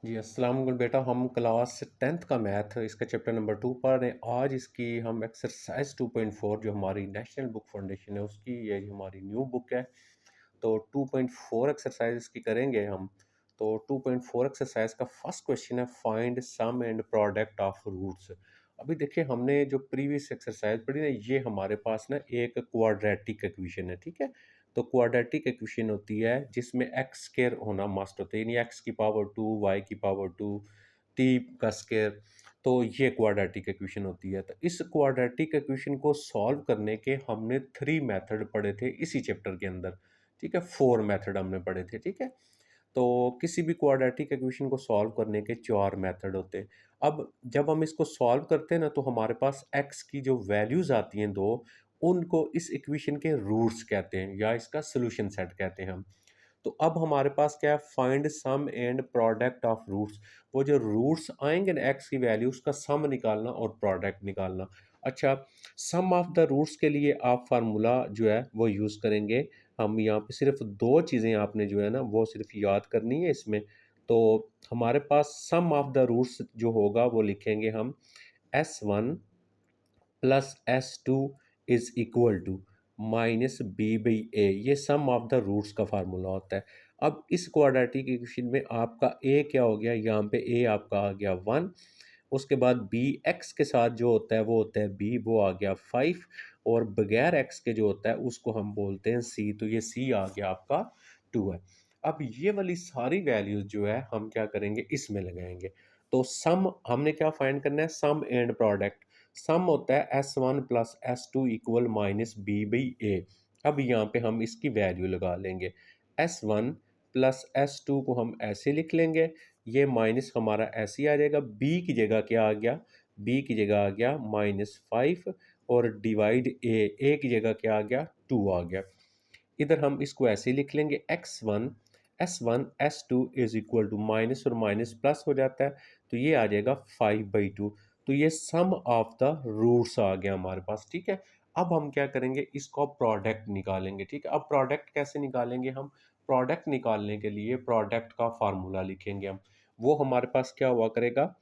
जी, अस्सलाम वालेकुम बेटा। हम क्लास 10th का मैथ इसका चैप्टर नंबर 2 पढ़ रहे हैं। आज इसकी हम एक्सरसाइज 2.4 जो हमारी नेशनल बुक फाउंडेशन है उसकी, ये हमारी न्यू बुक है। तो 2.4 एक्सरसाइज इसकी करेंगे हम। तो 2.4 एक्सरसाइज का फर्स्ट क्वेश्चन है, find sum and product of roots. अभी देखिए, हमने जो प्रीवियस एक्सरसाइज पढ़ी ना, ये हमारे पास ना एक क्वाड्रेटिक इक्वेशन है, ठीक है। तो क्वाड्रेटिक इक्वेशन होती है जिसमें एक्स स्क्वायर होना मस्ट होता है, यानी एक्स की पावर 2, वाई की पावर 2, टी का स्क्वायर। तो ये क्वाड्रेटिक इक्वेशन होती है। तो इस क्वाड्रेटिक इक्वेशन को सॉल्व करने के हमने 3 मेथड पढ़े थे इसी चैप्टर के अंदर, ठीक है। 4 मेथड हमने पढ़े थे, ठीक है। तो किसी भी क्वाड्रेटिक इक्वेशन को सॉल्व करने के 4 मेथड होते हैं। अब जब हम इसको सॉल्व करते हैं ना, तो हमारे पास एक्स की जो वैल्यूज़ आती हैं 2, उनको इस इक्वेशन के रूट्स कहते हैं या इसका सॉल्यूशन सेट कहते हैं हम। तो अब हमारे पास क्या है, find sum and product of roots. वो जो रूट्स आएंगे ना एक्स की वैल्यू, उसका सम निकालना और प्रोडक्ट निकालना। अच्छा, सम ऑफ द रूट्स के लिए आप फार्मूला जो है वो यूज़ करेंगे। हम यहाँ पे सिर्फ दो चीज़ें आपने जो है ना वो सिर्फ याद करनी है इसमें। तो हमारे पास सम ऑफ द रूट्स जो होगा वो लिखेंगे हम, S1 plus S2 is equal to minus B by A. ये सम ऑफ द रूट्स का फार्मूला होता है। अब इस क्वाड्रेटिक इक्वेशन में आपका ए क्या हो गया, यहाँ पे ए आपका आ गया 1। उसके बाद बी एक्स के साथ जो होता है वो होता है बी, वो आ गया 5। और बगैर एक्स के जो होता है उसको हम बोलते हैं सी, तो ये सी आ गया आपका 2 है। अब ये वाली सारी वैल्यूज जो है हम क्या करेंगे, इसमें लगाएंगे। तो सम हमने क्या फाइंड करना है, सम एंड प्रोडक्ट। सम होता है S1 plus S2 equal minus B by A. अब यहाँ पे हम इसकी वैल्यू लगा लेंगे। S1 प्लस S2 को हम ऐसे लिख लेंगे, ये माइनस हमारा ऐसे ही आ जाएगा। बी की जगह क्या आ गया, बी की जगह आ गया -5। और डिवाइड ए की जगह क्या आ गया, 2 आ गया। इधर हम इसको ऐसे ही लिख लेंगे, S1 is equal to minus और माइनस प्लस हो जाता है, तो ये आ जाएगा 5/2। तो ये सम ऑफ द रूट्स आ गया हमारे पास, ठीक है। अब हम क्या करेंगे, इसको प्रोडक्ट निकालेंगे, ठीक है। अब प्रोडक्ट कैसे निकालेंगे हम, प्रोडक्ट निकालने के लिए प्रोडक्ट का फार्मूला लिखेंगे हम। वो हमारे पास क्या हुआ करेगा,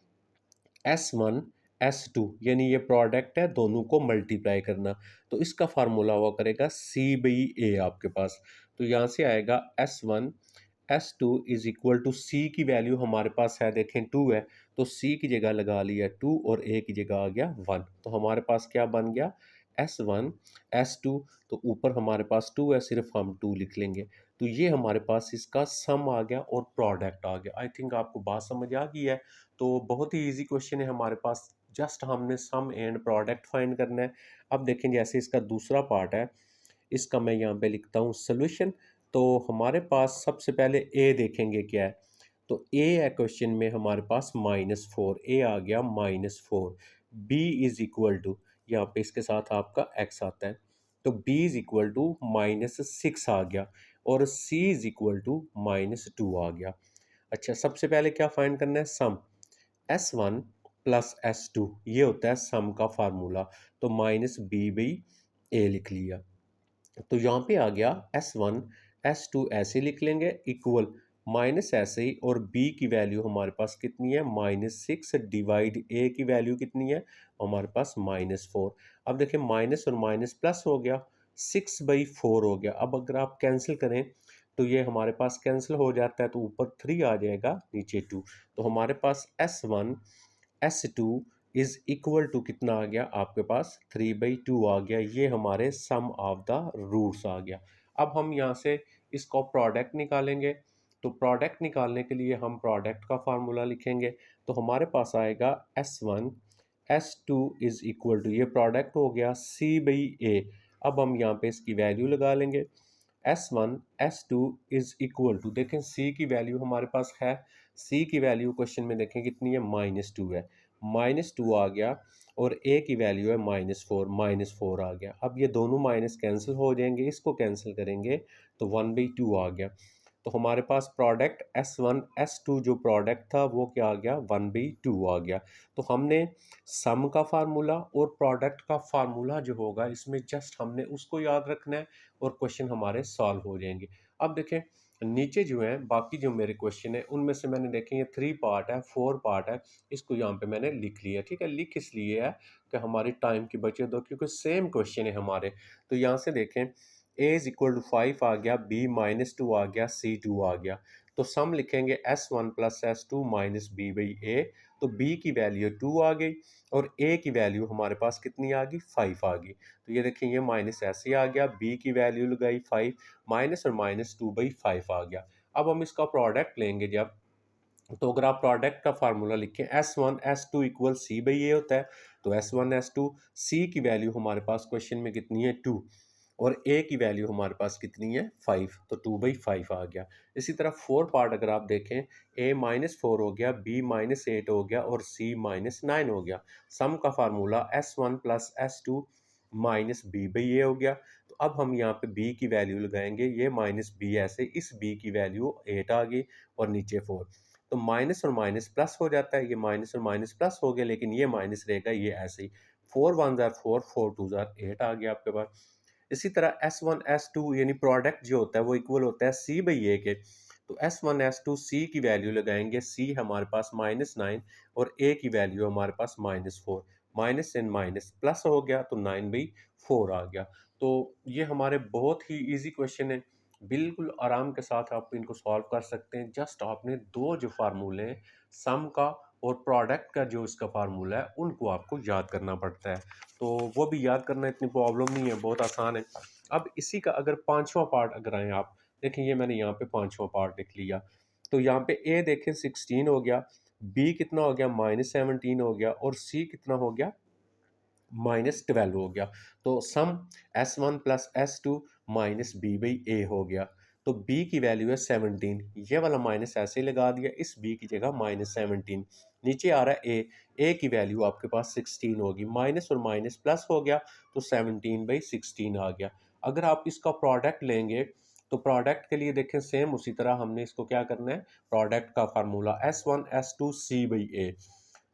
S1 S2, यानी ये प्रोडक्ट है, दोनों को मल्टीप्लाई करना। तो इसका फार्मूला हुआ करेगा C/A आपके पास। तो यहाँ से आएगा S1 S2 is equal to, C की वैल्यू हमारे पास है, देखें 2 है, तो C की जगह लगा लिया 2 और A की जगह आ गया 1। तो हमारे पास क्या बन गया, S1 S2। तो ऊपर हमारे पास 2 है, सिर्फ हम 2 लिख लेंगे। तो ये हमारे पास इसका सम आ गया और प्रोडक्ट आ गया। आई थिंक आपको बात समझ आ गई है। तो बहुत ही इजी क्वेश्चन है हमारे पास, जस्ट हमने सम एंड प्रोडक्ट फाइंड करना है। अब देखें, जैसे इसका दूसरा पार्ट है, इसका मैं यहाँ पे लिखता हूँ सोल्यूशन। तो हमारे पास सबसे पहले ए देखेंगे क्या है। तो ए है क्वेश्चन में हमारे पास -4, ए आ गया -4। बी इज इक्वल टू, यहाँ पे इसके साथ आपका एक्स आता है, तो बी इज इक्वल टू -6 आ गया। और सी इज इक्वल टू -2 आ गया। अच्छा, सबसे पहले क्या फाइंड करना है, सम। S1 प्लस S2, ये होता है सम का फार्मूला। तो माइनस बी बाई ए लिख लिया। तो यहाँ पे आ गया S1 S2 ऐसे लिख लेंगे, इक्वल माइनस ऐसे ही, और b की वैल्यू हमारे पास कितनी है, -6 डिवाइड a की वैल्यू कितनी है हमारे पास, -4। अब देखिए, माइनस और माइनस प्लस हो गया, 6/4 हो गया। अब अगर आप कैंसिल करें तो ये हमारे पास कैंसिल हो जाता है, तो ऊपर 3 आ जाएगा, नीचे 2। तो हमारे पास S1 S2 is equal to कितना आ गया आपके पास, 3/2 आ गया। ये हमारे सम ऑफ द रूट्स आ गया। अब हम यहाँ से इसको प्रोडक्ट निकालेंगे। तो प्रोडक्ट निकालने के लिए हम प्रोडक्ट का फार्मूला लिखेंगे। तो हमारे पास आएगा S1 S2 is equal to, ये प्रोडक्ट हो गया C/A। अब हम यहाँ पे इसकी वैल्यू लगा लेंगे। S1 S2 is equal to, देखें C की वैल्यू हमारे पास है, C की वैल्यू क्वेश्चन में देखें कितनी है, -2 है, -2 आ गया। और A की वैल्यू है -4 आ गया। अब ये दोनों माइनस कैंसिल हो जाएंगे, इसको कैंसिल करेंगे तो 1/2 आ गया। तो हमारे पास प्रोडक्ट S1 S2 जो प्रोडक्ट था वो क्या आ गया, 1/2 आ गया। तो हमने सम का फार्मूला और प्रोडक्ट का फार्मूला जो होगा, इसमें जस्ट हमने उसको याद रखना है और क्वेश्चन हमारे सॉल्व हो जाएंगे। अब देखें, नीचे जो है बाकी जो मेरे क्वेश्चन है उनमें से मैंने देखे ये 3 पार्ट है, 4 पार्ट है, इसको यहाँ पे मैंने लिख लिया, ठीक है। लिख इसलिए है कि हमारी टाइम की बचत हो, क्योंकि सेम क्वेश्चन है हमारे। तो यहाँ से देखें a इज इक्वल टू 5 आ गया, b -2 आ गया, c 2 आ गया। तो सम लिखेंगे s1 plus s2 minus b by a। तो b की वैल्यू 2 आ गई और a की वैल्यू हमारे पास कितनी आ गई, 5 आ गई। तो ये देखें ये माइनस ऐसे आ गया, b की वैल्यू लगाई 5, माइनस और माइनस 2/5 आ गया। अब हम इसका प्रोडक्ट लेंगे जब, तो अगर आप प्रोडक्ट का फार्मूला लिखें S1 S2 equal C by ए होता है। तो S1 S2 सी की वैल्यू हमारे पास क्वेश्चन में कितनी है 2 और ए की वैल्यू हमारे पास कितनी है 5, तो 2/5 आ गया। इसी तरह 4 पार्ट अगर आप देखें a -4 हो गया, b -8 हो गया और c -9 हो गया। सम का formula S1 plus S2 minus B by A हो गया। तो अब हम यहाँ पे b की वैल्यू लगाएंगे, ये माइनस बी ऐसे, इस b की वैल्यू 8 आ गई और नीचे 4। तो माइनस और माइनस प्लस हो जाता है, ये माइनस और माइनस प्लस हो गया, लेकिन ये माइनस रहेगा, ये ऐसे ही। 4 1 जार 4, 4 2 जार 8 आ गया आपके पास। इसी तरह S1 S2 यानी प्रोडक्ट जो होता है वो इक्वल होता है C बाई ए के। तो S1 S2 C की वैल्यू लगाएंगे, C हमारे पास -9 और A की वैल्यू हमारे पास -4। माइनस एंड माइनस प्लस हो गया तो 9/4 आ गया। तो ये हमारे बहुत ही इजी क्वेश्चन है, बिल्कुल आराम के साथ आप इनको सॉल्व कर सकते हैं। जस्ट आपने दो जो फार्मूले हैं, सम का और प्रोडक्ट का जो इसका फार्मूला है, उनको आपको याद करना पड़ता है। तो वो भी याद करना इतनी प्रॉब्लम नहीं है, बहुत आसान है। अब इसी का अगर पांचवा पार्ट अगर आए आप देखें, ये मैंने यहाँ पे पांचवा पार्ट लिख लिया। तो यहाँ पे ए देखें 16 हो गया, बी कितना हो गया -17 हो गया और सी कितना हो गया -12 हो गया। तो sum S1 plus S2 minus B by A हो गया। तो b की वैल्यू है 17, ये वाला माइनस ऐसे ही लगा दिया, इस b की जगह -17। नीचे आ रहा है a की वैल्यू आपके पास 16 होगी, माइनस और माइनस प्लस हो गया तो 17/16 आ गया। अगर आप इसका प्रोडक्ट लेंगे तो प्रोडक्ट के लिए देखें सेम उसी तरह हमने इसको क्या करना है, प्रोडक्ट का formula S1 S2 C by A.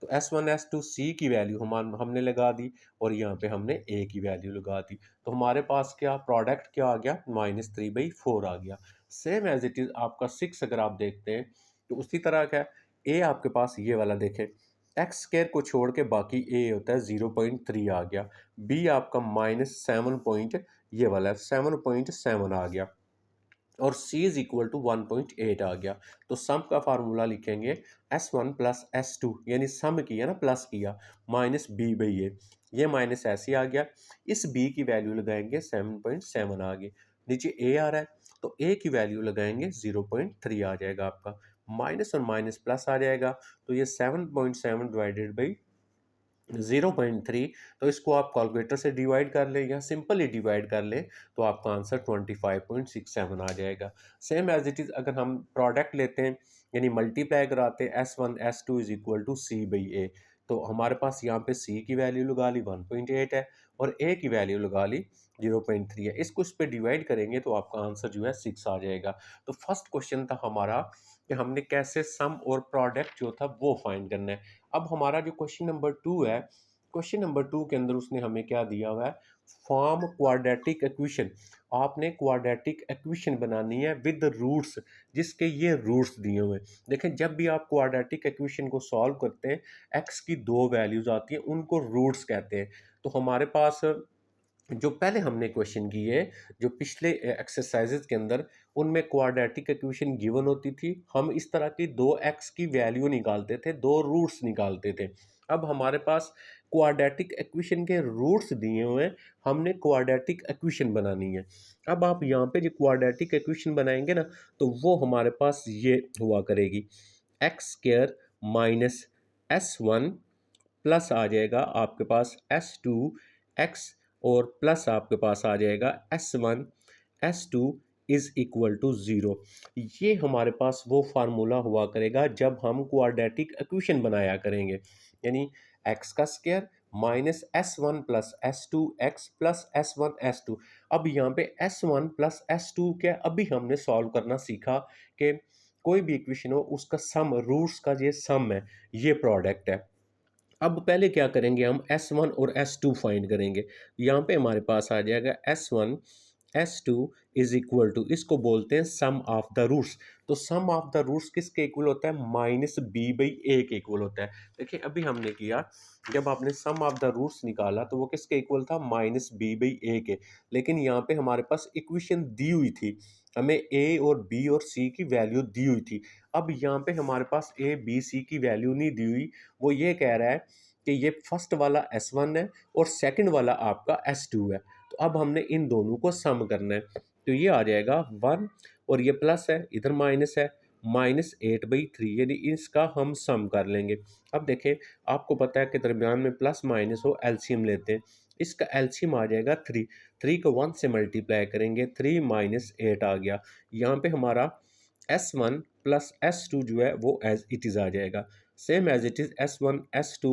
तो S1 S2 C की वैल्यू हमने लगा दी और यहाँ पे हमने A की वैल्यू लगा दी। तो हमारे पास क्या प्रोडक्ट क्या आ गया, -3/4 आ गया। सेम एज इट इज़ आपका 6 अगर आप देखते हैं तो उसी तरह का A आपके पास ये वाला देखें, एक्स स्क्वायर को छोड़ के बाकी A होता है 0.3 आ गया। B आपका -7 पॉइंट ये वाला है 7.7 आ गया और c इज इक्वल टू 1.8 आ गया। तो सम का फार्मूला लिखेंगे S1 प्लस S2 यानी सम किया ना, प्लस किया, माइनस बी बाई ए, ये माइनस ऐसे आ गया, इस b की वैल्यू लगाएंगे 7.7 आ गई। नीचे a आ रहा है तो a की वैल्यू लगाएंगे 0.3 आ जाएगा आपका, माइनस और माइनस प्लस आ जाएगा। तो ये 7.7 डिवाइडेड बाई 0.3, तो इसको आप कैलकुलेटर से डिवाइड कर लें या सिंपली डिवाइड कर लें तो आपका आंसर 25.67 आ जाएगा। सेम एज इट इज़ अगर हम प्रोडक्ट लेते हैं यानी मल्टीप्लाई कराते हैं S1 S2 is equal to C by A. तो हमारे पास यहाँ पे C की वैल्यू लगा ली 1.8 है और A की वैल्यू लगा ली 0.3 है। इसको इस पर डिवाइड करेंगे तो आपका आंसर जो है 6 आ जाएगा। तो फर्स्ट क्वेश्चन था हमारा कि हमने कैसे सम और प्रोडक्ट जो था वो फाइंड करना है। अब हमारा जो क्वेश्चन नंबर 2 है, क्वेश्चन नंबर 2 के अंदर उसने हमें क्या दिया हुआ है, फॉर्म क्वाड्रेटिक इक्वेशन। आपने क्वाड्रेटिक इक्वेशन बनानी है विद रूट्स, जिसके ये रूट्स दिए हुए हैं। देखें जब भी आप क्वाड्रेटिक इक्वेशन को सॉल्व करते हैं, एक्स की दो वैल्यूज आती हैं, उनको रूट्स कहते हैं। तो हमारे पास जो पहले हमने क्वेश्चन किए, जो पिछले एक्सरसाइजेज के अंदर, उनमें क्वाड्रेटिक इक्वेशन गिवन होती थी, हम इस तरह की दो एक्स की वैल्यू निकालते थे, दो रूट्स निकालते थे। अब हमारे पास क्वाड्रेटिक इक्वेशन के रूट्स दिए हुए हैं, हमने क्वाड्रेटिक इक्वेशन बनानी है। अब आप यहाँ पे जो क्वाड्रेटिक इक्वेशन बनाएंगे ना, तो वो हमारे पास ये हुआ करेगी, X square minus S1 plus आ जाएगा आपके पास S2 एक्स और प्लस आपके पास आ जाएगा S1 S2 is equal to 0। ये हमारे पास वो फार्मूला हुआ करेगा जब हम क्वाड्रेटिक इक्वेशन बनाया करेंगे, यानी एक्स का square minus S1 plus S2 x plus S1 S2। अब यहाँ पे S1 प्लस S2 क्या, अभी हमने सॉल्व करना सीखा कि कोई भी इक्वेशन हो उसका सम, रूट्स का ये सम है, ये प्रोडक्ट है। अब पहले क्या करेंगे, हम S1 और S2 फाइंड करेंगे। यहाँ पे हमारे पास आ जाएगा S1 S2 is equal to, इसको बोलते हैं सम ऑफ द रूट्स। तो सम ऑफ द रूट्स किसके इक्वल होता है? माइनस बी बाई ए के इक्वल होता है। देखिए अभी हमने किया, जब आपने सम ऑफ द रूट्स निकाला तो वो किसके इक्वल था? माइनस बी बाई ए के। लेकिन यहाँ पे हमारे पास इक्वेशन दी हुई थी, हमें ए और बी और सी की वैल्यू दी हुई थी। अब यहाँ पे हमारे पास ए बी सी की वैल्यू नहीं दी हुई, वो ये कह रहा है कि ये फर्स्ट वाला S1 है और सेकंड वाला आपका S2 है। तो अब हमने इन दोनों को सम करना है, तो ये आ जाएगा 1 और ये प्लस है, इधर माइनस है, -8/3, यानी इसका हम सम कर लेंगे। अब देखें, आपको पता है कि दरमियान में प्लस माइनस हो एलसीएम लेते हैं, इसका एलसीएम आ जाएगा 3। 3 को 1 से मल्टीप्लाई करेंगे, 3 माइनस 8 आ गया। यहाँ पे हमारा S1 प्लस S2 जो है वो एज इट इज़ आ जाएगा, same as it is S1 S2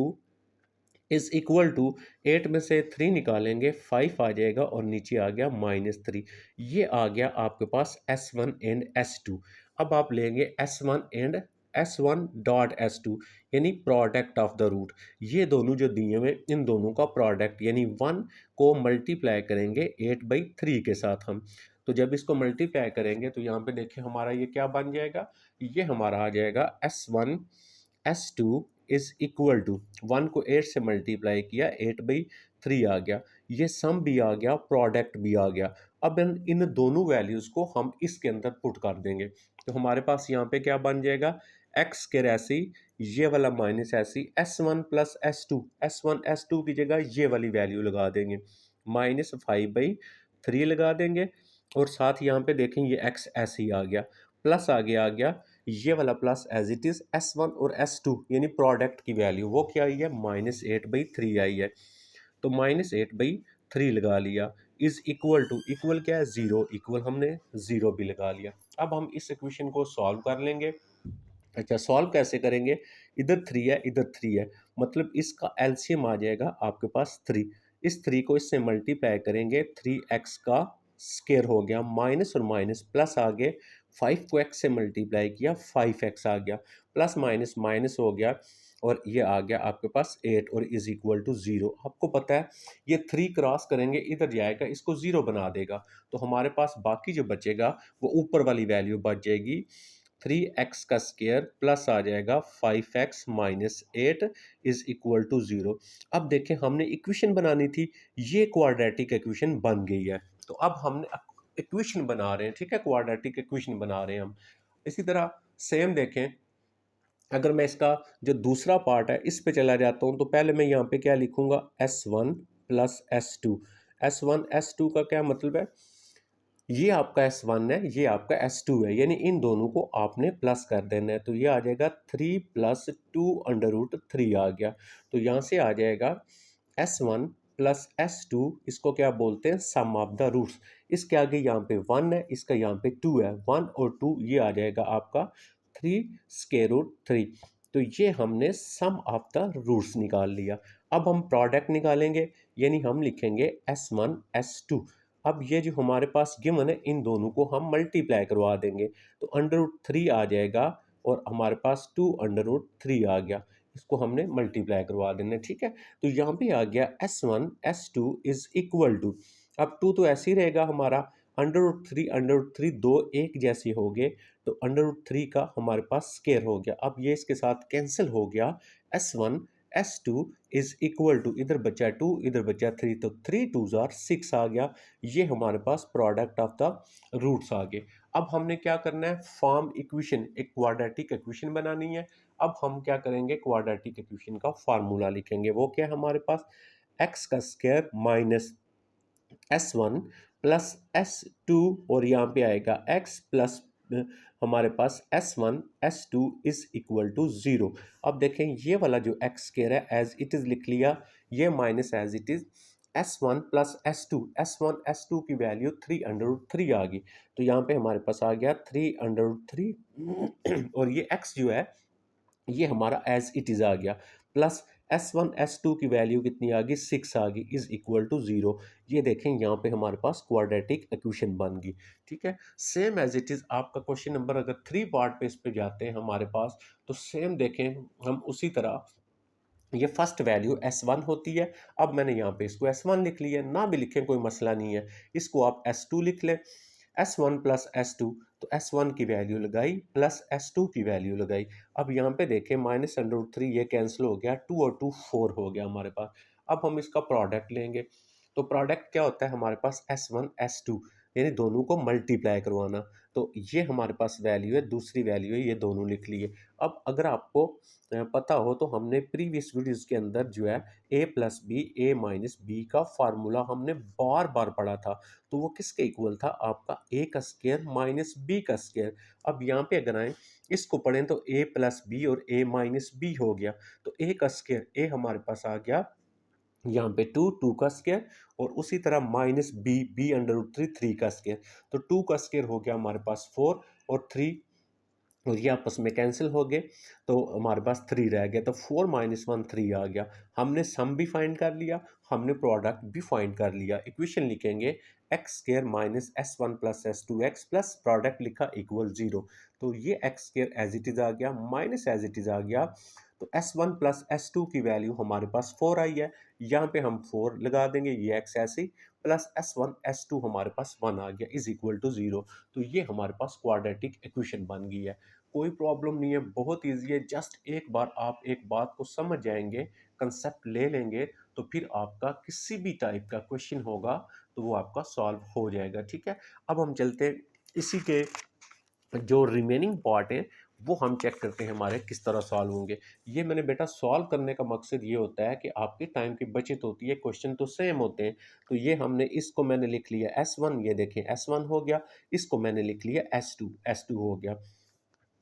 is equal to 8 में से 3 निकालेंगे, 5 आ जाएगा और नीचे आ गया -3। ये आ गया आपके पास S1 एंड S2। अब आप लेंगे S1 and S1 dot S2, यानी प्रोडक्ट ऑफ द रूट। ये दोनों जो दिए हुए, इन दोनों का प्रोडक्ट, यानी 1 को मल्टीप्लाई करेंगे 8/3 के साथ हम। तो जब इसको मल्टीप्लाई करेंगे तो यहाँ पे देखिए हमारा ये क्या बन जाएगा, ये हमारा आ जाएगा S1 S2 is equal to 1 को 8 से मल्टीप्लाई किया, 8/3 आ गया। ये सम भी आ गया, प्रोडक्ट भी आ गया। अब इन दोनों वैल्यूज़ को हम इसके अंदर पुट कर देंगे, तो हमारे पास यहाँ पे क्या बन जाएगा, एक्स के ऐसी, ये वाला माइनस ऐसी, S1 plus S2, S1 S2 की जगह ये वाली वैल्यू लगा देंगे, -5/3 लगा देंगे। और साथ यहाँ पे देखें ये एक्स ऐसे ही आ गया, प्लस आगे आ गया, ये वाला plus as it is S1 और S2 यानी प्रोडक्ट की वैल्यू वो क्या आई है, -8/3 आई है। तो -8/3 लगा लिया, इज इक्वल टू, इक्वल क्या है, 0, इक्वल हमने 0 भी लगा लिया। अब हम इस इक्वेशन को सॉल्व कर लेंगे। अच्छा, सॉल्व कैसे करेंगे, इधर 3 है, इधर 3 है, मतलब इसका एलसीएम आ जाएगा आपके पास 3। इस 3 को इससे मल्टीप्लाई करेंगे, 3x का स्केयर हो गया, माइनस और माइनस प्लस आ गए, 5 को x से मल्टीप्लाई किया, 5x आ गया, प्लस माइनस माइनस हो गया और ये आ गया आपके पास 8 और इज इक्वल टू 0। आपको पता है ये 3 क्रॉस करेंगे, इधर जाएगा, इसको 0 बना देगा, तो हमारे पास बाकी जो बचेगा वो ऊपर वाली वैल्यू बच जाएगी, 3x का स्केयर प्लस आ जाएगा 5x minus 8 is equal to 0। अब देखें, हमने इक्वेशन बनानी थी, ये क्वाड्रेटिक इक्वेशन बन गई है। तो अब हमने इक्वेशन बना रहे हैं, ठीक है, क्वाड्रेटिक इक्वेशन बना रहे हैं हम। इसी तरह सेम देखें, अगर मैं इसका जो दूसरा पार्ट है इस पे चला जाता हूँ, तो पहले मैं यहाँ पे क्या लिखूंगा, S1 plus S2। S1 S2 का क्या मतलब है, ये आपका S1 है, ये आपका S2 है, यानी इन दोनों को आपने प्लस कर देना है। तो ये आ जाएगा 3 प्लस 2√3 आ गया। तो यहाँ से आ जाएगा S1 प्लस S2, इसको क्या बोलते हैं, सम ऑफ द रूट्स। इसके आगे यहाँ पे 1 है, इसका यहाँ पे 2 है, 1 और 2 ये आ जाएगा आपका 3√3। तो ये हमने सम ऑफ द रूट्स निकाल लिया। अब हम प्रोडक्ट निकालेंगे, यानी हम लिखेंगे S1 S2। अब ये जो हमारे पास गिवन है, इन दोनों को हम मल्टीप्लाई करवा देंगे, तो √3 आ जाएगा और हमारे पास 2√3 आ गया, इसको हमने मल्टीप्लाई करवा देना, ठीक है। तो यहाँ पे आ गया S1 S2 is equal to, अब 2 तो ऐसे ही रहेगा हमारा, √3 दो एक जैसे हो गए, तो √3 का हमारे पास स्केयर हो गया। अब ये इसके साथ कैंसिल हो गया, S1 S2 is equal to, इधर बचा 2, इधर बचा 3, तो 3 2s आर 6 आ गया। ये हमारे पास प्रोडक्ट ऑफ द रूट्स आ गए। अब हमने क्या करना है, फॉर्म इक्वेशन, एक क्वाड्रेटिक इक्वेशन बनानी है। अब हम क्या करेंगे, क्वाड्रेटिक इक्वेशन का फार्मूला लिखेंगे, वो क्या है हमारे पास, एक्स का square minus S1 plus S2 और यहाँ पे आएगा x प्लस हमारे पास S1 S2 is equal to 0। अब देखें, ये वाला जो x स्क्वायर है एज इट इज लिख लिया, ये minus as it is S1 plus S2, S1 S2 की वैल्यू 3√3 आ गई, तो यहाँ पे हमारे पास आ गया 3√3 और ये x जो है ये हमारा एज इट इज़ आ गया, प्लस S1 S2 की वैल्यू कितनी आ गई, 6 आ गई, इज इक्वल टू 0। ये देखें यहाँ पे हमारे पास क्वाड्रेटिक इक्वेशन बन गई, ठीक है। सेम एज इट इज़ आपका क्वेश्चन नंबर अगर 3 पार्ट पे इस पे जाते हैं हमारे पास, तो सेम देखें हम उसी तरह ये फर्स्ट वैल्यू S1 होती है। अब मैंने यहाँ पे इसको S1 लिख लिया, ना भी लिखें कोई मसला नहीं है, इसको आप S2 लिख लें। S1 प्लस S2, तो S1 की वैल्यू लगाई प्लस S2 की वैल्यू लगाई। अब यहाँ पे देखें -√3 ये कैंसिल हो गया, 2 और 2 4 हो गया हमारे पास। अब हम इसका प्रोडक्ट लेंगे, तो प्रोडक्ट क्या होता है हमारे पास S1 S2, यानी दोनों को मल्टीप्लाई करवाना। तो ये हमारे पास वैल्यू है, दूसरी वैल्यू है, ये दोनों लिख लिए। अब अगर आपको पता हो तो हमने प्रीवियस वीडियोस के अंदर जो है a plus b a minus b का फार्मूला हमने बार बार पढ़ा था। तो वो किसके इक्वल था, आपका a का स्क्वायर माइनस बी का स्क्वायर। अब यहाँ पे अगर आए इसको पढ़ें तो a प्लस बी और a माइनस बी हो गया। तो a का स्क्वायर a हमारे पास आ गया यहाँ पे 2 का स्क्वायर, और उसी तरह माइनस बी बी√3 3 का स्क्वायर। तो 2 का स्क्वायर हो गया हमारे पास 4, और 3 और ये आपस में कैंसिल हो गए, तो हमारे पास 3 रह गया। तो 4 माइनस 1 3 आ गया। हमने सम भी फाइंड कर लिया, हमने प्रोडक्ट भी फाइंड कर लिया। इक्वेशन लिखेंगे X square minus S1 plus S2 plus product लिखा इक्वल 0। तो ये X square as it is आ गया, माइनस एज इट इज़ आ गया। तो S1 प्लस S2 की वैल्यू हमारे पास 4 आई है, यहाँ पे हम 4 लगा देंगे, ये एक्स ऐसे ही, प्लस S1 S2 हमारे पास 1 आ गया इज इक्वल टू 0। तो ये हमारे पास क्वाड्रेटिक इक्वेशन बन गई है। कोई प्रॉब्लम नहीं है, बहुत ईजी है। जस्ट एक बार आप एक बात को समझ जाएंगे, कंसेप्ट ले लेंगे, तो फिर आपका किसी भी टाइप का क्वेश्चन होगा तो वो आपका सॉल्व हो जाएगा। ठीक है, अब हम चलते हैं इसी के जो रिमेनिंग पार्ट है, वो हम चेक करते हैं हमारे किस तरह सॉल्व होंगे। ये मैंने बेटा सॉल्व करने का मकसद ये होता है कि आपके टाइम की बचत होती है, क्वेश्चन तो सेम होते हैं। तो ये हमने इसको मैंने लिख लिया S1, ये देखें S1 हो गया, इसको मैंने लिख लिया S2, S2 हो गया।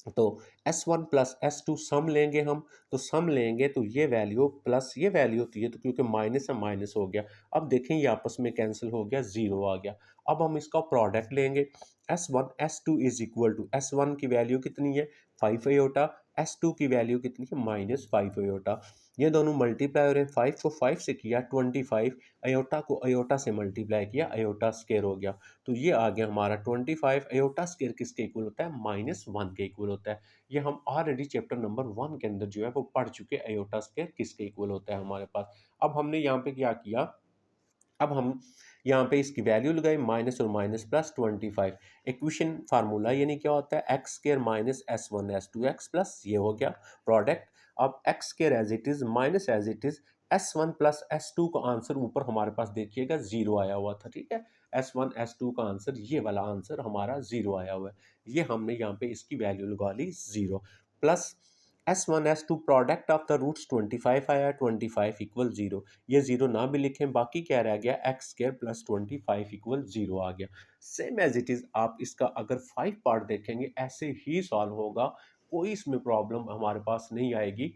तो S1 प्लस S2 सम लेंगे हम, तो सम लेंगे तो ये वैल्यू प्लस ये वैल्यू होती है, तो क्योंकि माइनस है माइनस हो गया। अब देखें ये आपस में कैंसिल हो गया, 0 आ गया। अब हम इसका प्रोडक्ट लेंगे, S1 S2 is equal to S1 की वैल्यू कितनी है 5 अयोटा, S2 की वैल्यू कितनी है -5 अयोटा। ये दोनों मल्टीप्लाई हो रहे हैं, 5 को 5 से किया 25, अयोटा को अयोटा से मल्टीप्लाई किया, अयोटा स्क्वायर हो गया। तो ये आ गया हमारा 25, अयोटा स्क्वायर किसके इक्वल होता है -1 के इक्वल होता है। ये हम ऑलरेडी चैप्टर नंबर 1 के अंदर जो है वो पढ़ चुके, अयोटा स्क्वायर किसके इक्वल होता है हमारे पास। अब हमने यहाँ पे क्या किया, अब हम यहाँ पे इसकी वैल्यू लगाई, माइनस और माइनस प्लस 25। इक्वेशन फार्मूला यानी क्या होता है x square minus S1 S2 plus ये हो गया प्रोडक्ट। अब x square as it is minus as it is S1 plus S2 का आंसर ऊपर हमारे पास देखिएगा 0 आया हुआ था। ठीक है, S1 S2 का आंसर, ये वाला आंसर हमारा 0 आया हुआ है। ये हमने यहाँ पे इसकी वैल्यू लगा ली 0, plus S1 S2 product of the roots 25 आया, 25 इक्वल 0। ये 0 ना भी लिखें, बाकी क्या रह गया एक्स स्क्र प्लस 25 इक्वल 0 आ गया। सेम एज इट इज़ आप इसका अगर 5 पार्ट देखेंगे ऐसे ही सॉल्व होगा, कोई इसमें प्रॉब्लम हमारे पास नहीं आएगी।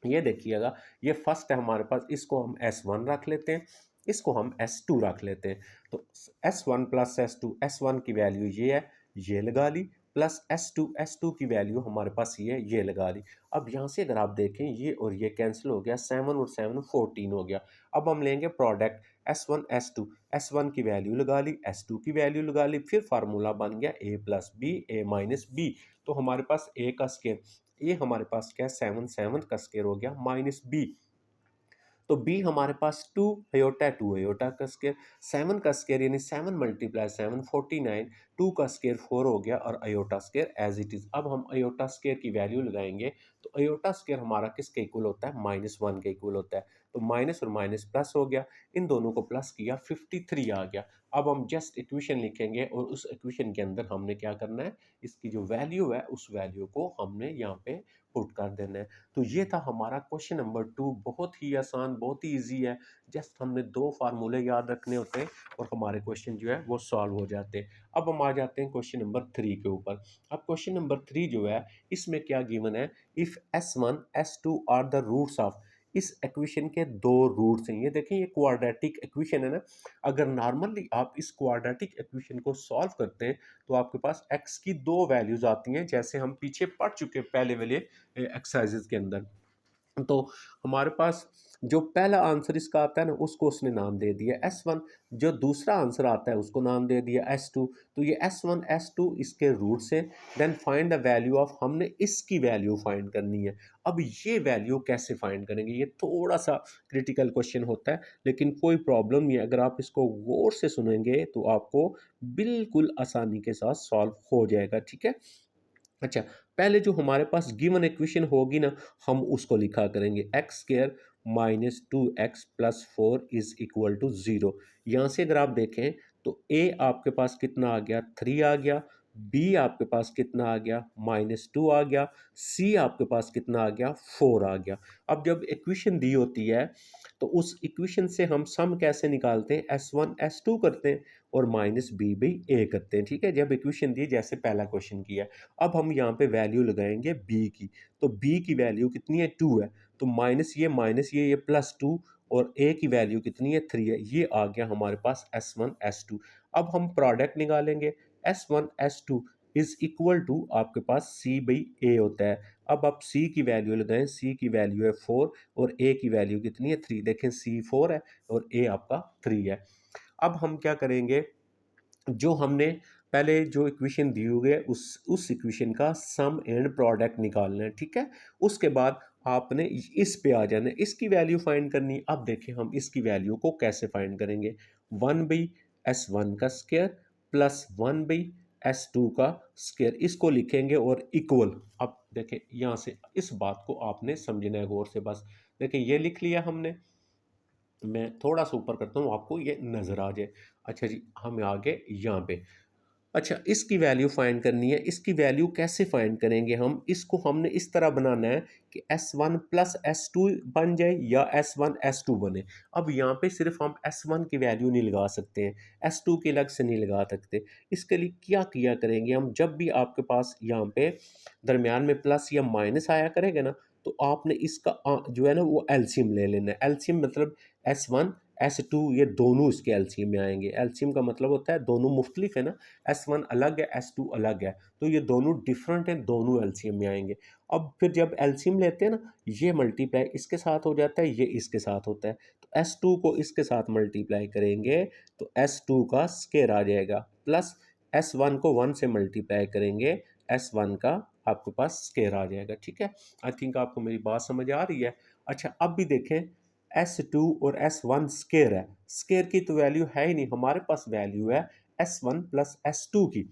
ये देखिएगा, ये फर्स्ट है हमारे पास, इसको हम S1 रख लेते हैं, इसको हम S2 रख लेते हैं। तो S1 प्लस S2, S1 की वैल्यू ये है, ये लगा ली, प्लस S2 की वैल्यू हमारे पास ये लगा ली। अब यहाँ से अगर आप देखें ये और ये कैंसिल हो गया, 7 और 7 14 हो गया। अब हम लेंगे प्रोडक्ट S1 S2, S1 की वैल्यू लगा ली, S2 की वैल्यू लगा ली, फिर फार्मूला बन गया a plus b a minus b. तो हमारे पास a का स्क्वायर, ये हमारे पास क्या है 7, 7 का स्क्वायर हो गया माइनस बी। तो b हमारे पास 2 अयोटा, 2 अयोटा का स्क्वायर, 7 का स्क्वायर यानी 7 मल्टीप्लाई 7 49, 2 का स्क्वायर 4 हो गया, और iota square as it is. अब हम अयोटा स्क्वायर की वैल्यू लगाएंगे, तो अयोटा स्क्वायर हमारा किसके इक्वल होता है -1 के इक्वल होता है। तो माइनस और माइनस प्लस हो गया, इन दोनों को प्लस किया 53 आ गया। अब हम जस्ट इक्वेशन लिखेंगे, और उस इक्वेशन के अंदर हमने क्या करना है, इसकी जो वैल्यू है उस वैल्यू को हमने यहाँ पे पुट कर देना है। तो ये था हमारा क्वेश्चन नंबर 2, बहुत ही आसान, बहुत ही ईजी है। जस्ट हमने 2 फार्मूले याद रखने होते हैं और हमारे क्वेश्चन जो है वो सॉल्व हो जाते हैं। अब हम आ जाते हैं क्वेश्चन नंबर 3 के ऊपर। अब क्वेश्चन नंबर 3 जो है, इसमें क्या गिवन है, if S1 S2 are the roots of, इस इक्वेशन के 2 रूट्स हैं। ये देखें, ये क्वाड्रेटिक इक्वेशन है ना। अगर नॉर्मली आप इस क्वाड्रेटिक इक्वेशन को सॉल्व करते हैं तो आपके पास x की 2 वैल्यूज आती हैं, जैसे हम पीछे पढ़ चुके हैं पहले वाले एक्सरसाइजेज के अंदर। तो हमारे पास जो पहला आंसर इसका आता है ना, उसको उसने नाम दे दिया S1। जो दूसरा आंसर आता है उसको नाम दे दिया S2। तो ये S1 S2 इसके रूट्स हैं। Then find the value of, हमने इसकी वैल्यू फाइंड करनी है। अब ये वैल्यू कैसे फाइंड करेंगे, ये थोड़ा सा क्रिटिकल क्वेश्चन होता है, लेकिन कोई प्रॉब्लम नहीं है। अगर आप इसको गौर से सुनेंगे तो आपको बिल्कुल आसानी के साथ सॉल्व हो जाएगा, ठीक है। अच्छा, पहले जो हमारे पास गिवन इक्वेशन होगी ना, हम उसको लिखा करेंगे x square minus 2x plus 4 is equal to 0। यहाँ से अगर आप देखें तो ए आपके पास कितना आ गया, 3 आ गया। बी आपके पास कितना आ गया, -2 आ गया। सी आपके पास कितना आ गया, 4 आ गया। अब जब इक्वेशन दी होती है तो उस इक्वेशन से हम सम कैसे निकालते हैं, S1 S2 करते हैं और माइनस बी बाई ए करते हैं, ठीक है। जब इक्वेशन दी जैसे पहला क्वेश्चन किया, अब हम यहाँ पे वैल्यू लगाएंगे b की। तो b की वैल्यू कितनी है, 2 है। तो माइनस ये प्लस 2, और a की वैल्यू कितनी है, 3 है। ये आ गया हमारे पास S1 S2। अब हम प्रोडक्ट निकालेंगे। S1 S2 is equal to आपके पास c बाई ए होता है। अब आप c की वैल्यू लगाएं, c की वैल्यू है 4 और a की वैल्यू कितनी है, 3। देखें c 4 है और a आपका 3 है। अब हम क्या करेंगे, जो हमने पहले जो इक्वेशन दी हुई है उस इक्वेशन का सम एंड प्रोडक्ट निकालना है, ठीक है। उसके बाद आपने इस पे आ जाना है, इसकी वैल्यू फाइंड करनी है। अब देखें हम इसकी वैल्यू को कैसे फाइंड करेंगे। 1/S1 का स्क्वायर प्लस 1/S2 का स्क्वायर, इसको लिखेंगे और इक्वल। अब देखें यहाँ से इस बात को आपने समझना है गौर से, बस देखें ये लिख लिया हमने। मैं थोड़ा सा ऊपर करता हूँ आपको ये नज़र आ जाए। अच्छा जी, हम आ गए यहाँ पे। अच्छा, इसकी वैल्यू फाइंड करनी है। इसकी वैल्यू कैसे फाइंड करेंगे हम, इसको हमने इस तरह बनाना है कि S1 प्लस S2 बन जाए या S1 S2 बने। अब यहाँ पे सिर्फ हम S1 की वैल्यू नहीं लगा सकते हैं, S2 की अलग से नहीं लगा सकते। इसके लिए क्या किया करेंगे हम, जब भी आपके पास यहाँ पे दरमियान में प्लस या माइनस आया करेगा ना, तो आपने इसका जो है ना वो एलसीएम ले लेना है। एलसीएम मतलब S1 S2 ये दोनों इसके एलसीएम में आएंगे। एलसीएम का मतलब होता है दोनों मुख्तलिफ है ना, S1 अलग है S2 अलग है, तो ये दोनों डिफरेंट हैं, दोनों एलसीएम में आएंगे। अब फिर जब एलसीएम लेते हैं ना, ये मल्टीप्लाई इसके साथ हो जाता है, ये इसके साथ होता है। तो S2 को इसके साथ मल्टीप्लाई करेंगे तो S2 का स्क्वायर आ जाएगा, प्लस S1 को 1 से मल्टीप्लाई करेंगे, S1 का आपके पास स्क्वायर आ जाएगा, ठीक है। आई थिंक आपको मेरी बात समझ आ रही है। अच्छा, अब भी देखें, S2 और S1 स्क्वायर है, स्क्वायर की तो वैल्यू है ही नहीं, हमारे पास वैल्यू है S1 प्लस S2 की।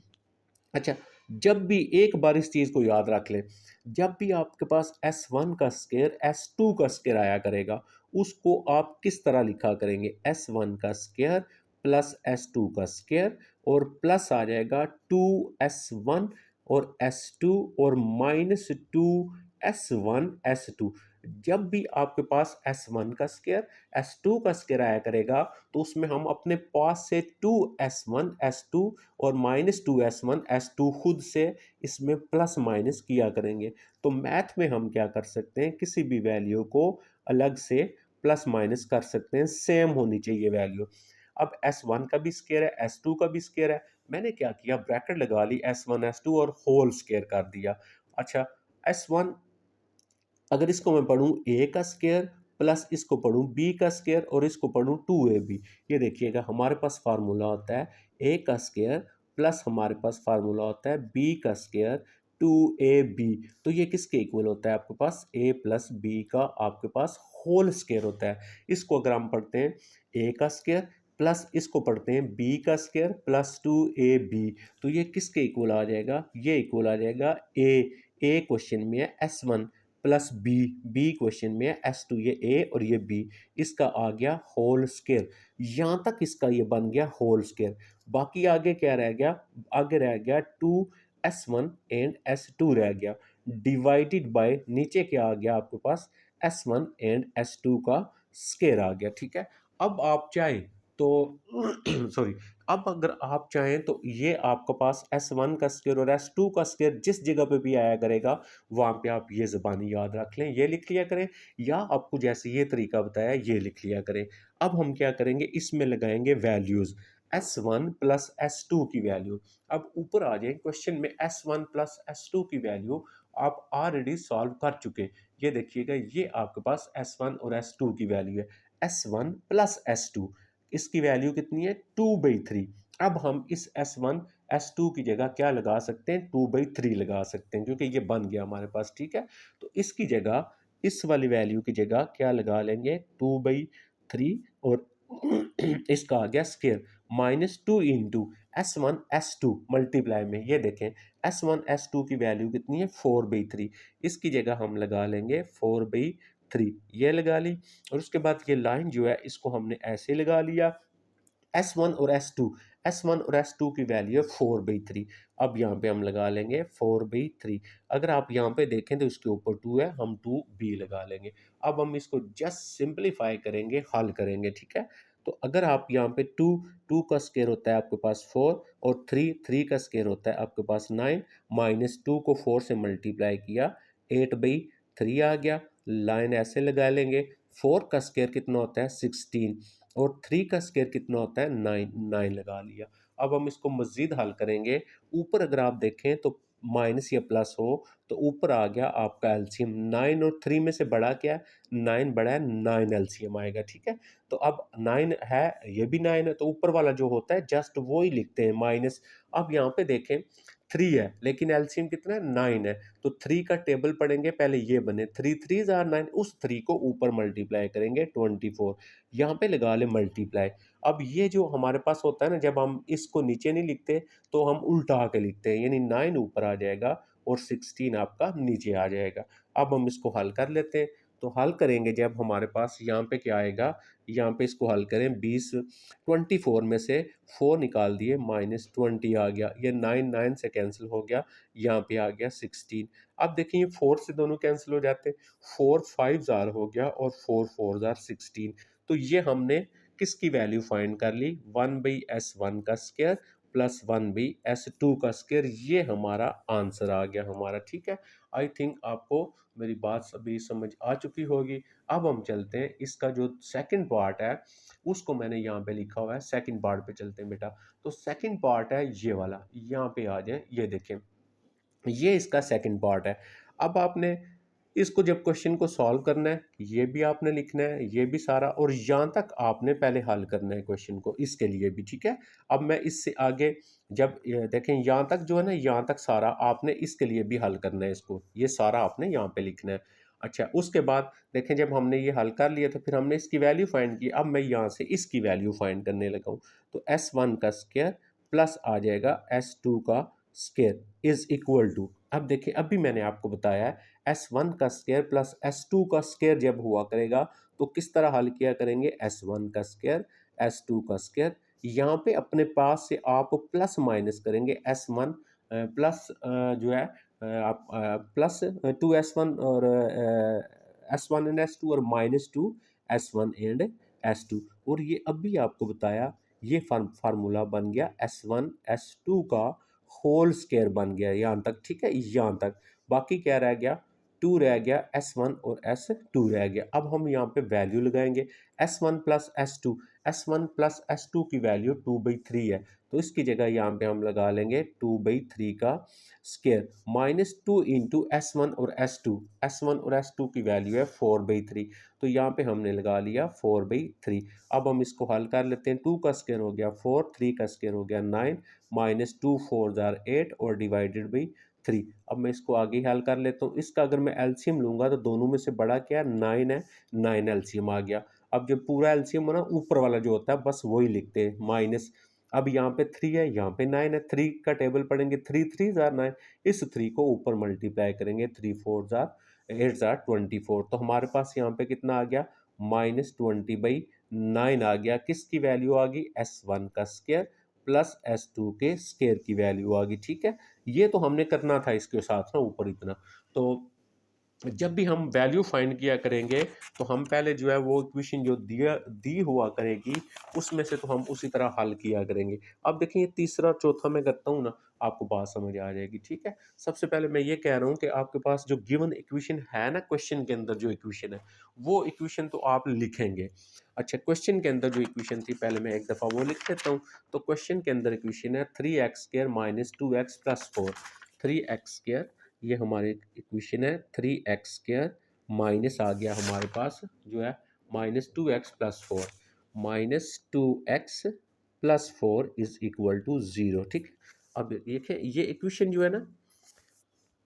अच्छा, जब भी एक बार इस चीज़ को याद रख लें, जब भी आपके पास S1 का स्क्वायर S2 का स्क्वायर आया करेगा, उसको आप किस तरह लिखा करेंगे, S1 का स्क्वायर प्लस S2 का स्क्वायर, और प्लस आ जाएगा 2S1 और S2 और -2S1 S2। जब भी आपके पास S1 का स्क्वायर S2 का स्क्वायर आया करेगा, तो उसमें हम अपने पास से 2S1 S2 और -2S1 S2 खुद से इसमें प्लस माइनस किया करेंगे। तो मैथ में हम क्या कर सकते हैं, किसी भी वैल्यू को अलग से प्लस माइनस कर सकते हैं, सेम होनी चाहिए वैल्यू। अब S1 का भी स्क्वायर है, S2 का भी स्क्वायर है, मैंने क्या किया, ब्रैकेट लगा ली S1 S2 और होल स्क्वायर कर दिया। अच्छा, S1 अगर इसको मैं पढ़ूँ ए का स्क्वायर प्लस इसको पढ़ूँ बी का स्क्वायर और इसको पढ़ूँ 2ab, ये देखिएगा हमारे पास फार्मूला होता है ए का स्क्वायर प्लस हमारे पास फार्मूला होता है बी का स्क्वायर 2ab। तो ये किसके इक्वल होता है, आपके पास a प्लस बी का आपके पास होल स्क्वायर होता है। इसको अगर हम पढ़ते हैं ए का स्क्वायर प्लस इसको पढ़ते हैं बी का स्क्वायर प्लस 2ab, तो ये किसके इक्वल आ जाएगा, ये इक्वल आ जाएगा ए क्वेश्चन में है S1 plus B, B question में है S2, ये ए और ये बी, इसका आ गया होल स्क्वायर। यहाँ तक इसका ये बन गया होल स्क्वायर। बाकी आगे क्या रह गया, आगे रह गया 2S1 एंड S2 रह गया, डिवाइडेड बाय नीचे क्या आ गया आपके पास S1 एंड S2 का स्क्वायर आ गया, ठीक है। अब आप चाहे तो सॉरी, अब अगर आप चाहें तो ये आपके पास S1 का स्क्वायर और S2 का स्क्वायर जिस जगह पे भी आया करेगा, वहाँ पे आप ये ज़बानी याद रख लें, ये लिख लिया करें, या आपको जैसे ये तरीका बताया ये लिख लिया करें। अब हम क्या करेंगे, इसमें लगाएंगे वैल्यूज़, S1 प्लस S2 की वैल्यू। अब ऊपर आ जाए क्वेश्चन में S1 प्लस S2 की वैल्यू, आप ऑलरेडी सॉल्व कर चुके हैं। ये देखिएगा, ये आपके पास S1 और S2 की वैल्यू है। S1 प्लस S2, इसकी वैल्यू कितनी है? 2/3। अब हम इस S1 S2 की जगह क्या लगा सकते हैं? 2/3 लगा सकते हैं, क्योंकि ये बन गया हमारे पास, ठीक है। तो इसकी जगह, इस वाली वैल्यू की जगह क्या लगा लेंगे? 2/3, और इसका आ गया square, -2 into S1 S2 multiply में, ये देखें S1 S2 की वैल्यू कितनी है? 4/3। इसकी जगह हम लगा लेंगे 4/3, ये लगा ली। और उसके बाद ये लाइन जो है इसको हमने ऐसे लगा लिया। S1 और S2 की वैल्यू है 4/3। अब यहाँ पे हम लगा लेंगे 4/3। अगर आप यहाँ पे देखें तो इसके ऊपर 2 है, हम 2b लगा लेंगे। अब हम इसको जस्ट सिंप्लीफाई करेंगे, हल करेंगे, ठीक है। तो अगर आप यहाँ पे 2 का स्केयर होता है आपके पास 4, और 3 का स्केयर होता है आपके पास 9, -2 को 4 से मल्टीप्लाई किया, 8/3 आ गया। लाइन ऐसे लगा लेंगे। 4 का स्केयर कितना होता है? 16, और 3 का स्केयर कितना होता है? 9 लगा लिया। अब हम इसको मज़ीद हल करेंगे। ऊपर अगर आप देखें तो माइनस या प्लस हो, तो ऊपर आ गया आपका एलसीएम। 9 और 3 में से बड़ा क्या है? 9 बड़ा है, 9 एलसीएम आएगा, ठीक है। तो अब 9 है, ये भी 9 है, तो ऊपर वाला जो होता है जस्ट वो ही लिखते हैं, माइनस। अब यहाँ पे देखें 3 है, लेकिन एलसीएम कितना है? 9 है। तो 3 का टेबल पढ़ेंगे, पहले ये बने 3 3 ज़ार 9, उस 3 को ऊपर मल्टीप्लाई करेंगे 24, यहाँ पे लगा ले मल्टीप्लाई। अब ये जो हमारे पास होता है ना, जब हम इसको नीचे नहीं लिखते तो हम उल्टा के लिखते हैं, यानी 9 ऊपर आ जाएगा और 16 आपका नीचे आ जाएगा। अब हम इसको हल कर लेते हैं। तो हल करेंगे जब हमारे पास यहाँ पे क्या आएगा, यहाँ पे इसको हल करें, 24 में से 4 निकाल दिए, -20 आ गया। ये 9 से कैंसिल हो गया, यहाँ पे आ गया 16। अब देखिए ये 4 से दोनों कैंसिल हो जाते हैं, 4 5 ज़ार हो गया और 4 4 ज़ार 16। तो ये हमने किसकी वैल्यू फाइंड कर ली? 1/S1 का स्क्वायर प्लस 1/S2 का स्क्वायर, ये हमारा आंसर आ गया हमारा, ठीक है। आई थिंक आपको मेरी बात अभी समझ आ चुकी होगी। अब हम चलते हैं, इसका जो सेकंड पार्ट है उसको मैंने यहाँ पे लिखा हुआ है, सेकंड पार्ट पे चलते हैं बेटा। तो सेकंड पार्ट है ये वाला, यहाँ पे आ जाए, ये देखें, ये इसका सेकंड पार्ट है। अब आपने इसको जब क्वेश्चन को सॉल्व करना है, ये भी आपने लिखना है, ये भी सारा, और यहाँ तक आपने पहले हल करना है क्वेश्चन को, इसके लिए भी, ठीक है। अब मैं इससे आगे, जब देखें यहाँ तक जो है ना, यहाँ तक सारा आपने इसके लिए भी हल करना है, इसको ये सारा आपने यहाँ पे लिखना है। अच्छा, उसके बाद देखें जब हमने ये हल कर लिया तो फिर हमने इसकी वैल्यू फाइंड की। अब मैं यहाँ से इसकी वैल्यू फाइंड करने लगा हूँ। तो S1 का स्क्वायर प्लस आ जाएगा S2 का स्क्वायर इज इक्वल टू, अब देखिए अभी मैंने आपको बताया है, S1 का स्क्वायर प्लस S2 का स्क्वायर जब हुआ करेगा तो किस तरह हल किया करेंगे? S1 का स्क्वायर S2 का स्क्वायर, यहाँ पे अपने पास से आप प्लस माइनस करेंगे। S1 प्लस जो है आप प्लस 2S1 और S1 एंड S2, और -2S1 एंड S2। और ये अभी आपको बताया, ये फार्मूला बन गया S1 S2 का होल स्क्वायर बन गया यहाँ तक, ठीक है, यहाँ तक। बाकी क्या रह गया? 2 रह गया, S1 और S2 रह गया। अब हम यहाँ पे वैल्यू लगाएंगे, S1 plus S2, S1 plus S2 की वैल्यू 2/3 है, तो इसकी जगह यहाँ पे हम लगा लेंगे 2/3 का स्क्वायर, -2 इंटू S1 और S2, S1 और S2 की वैल्यू है 4/3, तो यहाँ पे हमने लगा लिया 4/3। अब हम इसको हल कर लेते हैं। 2 का स्क्वायर हो गया 4, 3 का स्क्वायर हो गया 9, -2 4 ज़ार 8 और डिवाइडेड बाई 3। अब मैं इसको आगे हल कर लेता हूँ। इसका अगर मैं एलसीएम लूँगा तो दोनों में से बड़ा क्या है? 9 है, 9 एलसीएम आ गया। अब जब पूरा एलसीएम हो ना, ऊपर वाला जो होता है बस वही लिखते हैं, माइनस। अब यहाँ पे 3 है, यहाँ पे 9 है, 3 का टेबल पढ़ेंगे, 3 3 ज़ार 9, इस 3 को ऊपर मल्टीप्लाई करेंगे, 3 4 ज़ार 8 ज़ार 24, तो हमारे पास यहाँ पे कितना आ गया? -20/9 आ गया। किसकी वैल्यू आ गई? S1 का स्क्वायर प्लस S2 के स्क्वायर की वैल्यू आ गई, ठीक है। ये तो हमने करना था इसके साथ ना ऊपर इतना। तो जब भी हम वैल्यू फाइंड किया करेंगे तो हम पहले जो है वो इक्वेशन जो दी हुआ करेगी उसमें से तो हम उसी तरह हल किया करेंगे। अब देखिए तीसरा चौथा मैं करता हूँ ना, आपको बात समझ आ जाएगी, ठीक है। सबसे पहले मैं ये कह रहा हूँ कि आपके पास जो गिवन इक्वेशन है ना, क्वेश्चन के अंदर जो इक्वेशन है वो इक्वेशन तो आप लिखेंगे। अच्छा, क्वेश्चन के अंदर जो इक्वेशन थी पहले मैं एक दफ़ा वो लिख देता हूँ। तो क्वेश्चन के अंदर इक्वेशन है 3x² - 2x + 4, 3x² ये हमारी इक्वेशन है 3x² माइनस आ गया हमारे पास जो है -2x+4, -2x+4 is equal to 0। ठीक, अब देखिए ये इक्वेशन जो है ना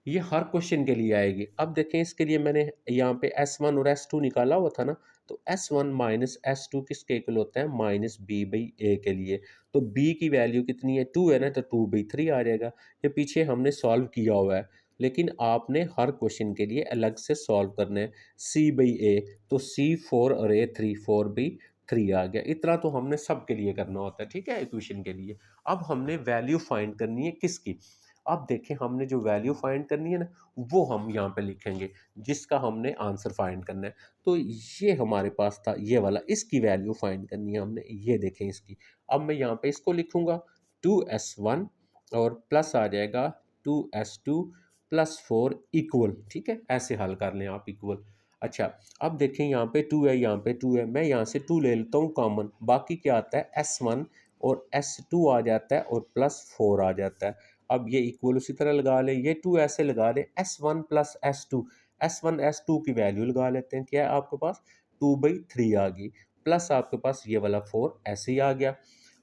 ये हर क्वेश्चन के लिए आएगी। अब देखें इसके लिए मैंने यहाँ पे S1 और S2 निकाला हुआ था ना, तो S1 माइनस S2 किसके इक्वल होता है, -b/a के लिए। तो b की वैल्यू कितनी है, 2 है ना, तो 2/3 आ जाएगा। ये पीछे हमने सॉल्व किया हुआ है, लेकिन आपने हर क्वेश्चन के लिए अलग से सॉल्व करना है। c/a, तो c 4 और a 3, 4/3 आ गया। इतना तो हमने सब के लिए करना होता है, ठीक है, इक्वेशन के लिए। अब हमने वैल्यू फाइंड करनी है किसकी। अब देखें हमने जो वैल्यू फाइंड करनी है ना, वो हम यहाँ पे लिखेंगे जिसका हमने आंसर फाइंड करना है। तो ये हमारे पास था ये वाला, इसकी वैल्यू फाइंड करनी है हमने, ये देखें इसकी। अब मैं यहाँ पे इसको लिखूंगा 2s1 और प्लस आ जाएगा 2s2 प्लस 4 इक्वल, ठीक है, ऐसे हल कर लें आप इक्वल। अच्छा, अब देखें यहाँ पे 2 है, यहाँ पे 2 है, मैं यहाँ से 2 ले लेता हूँ कॉमन, बाकी क्या आता है s1 और s2 आ जाता है और प्लस 4 आ जाता है। अब ये इक्वल उसी तरह लगा ले, ये 2 ऐसे लगा ले, s1 plus s2, s1 s2 की वैल्यू लगा लेते हैं, क्या है आपके पास 2/3 आ गई, प्लस आपके पास ये वाला 4 ऐसे ही आ गया।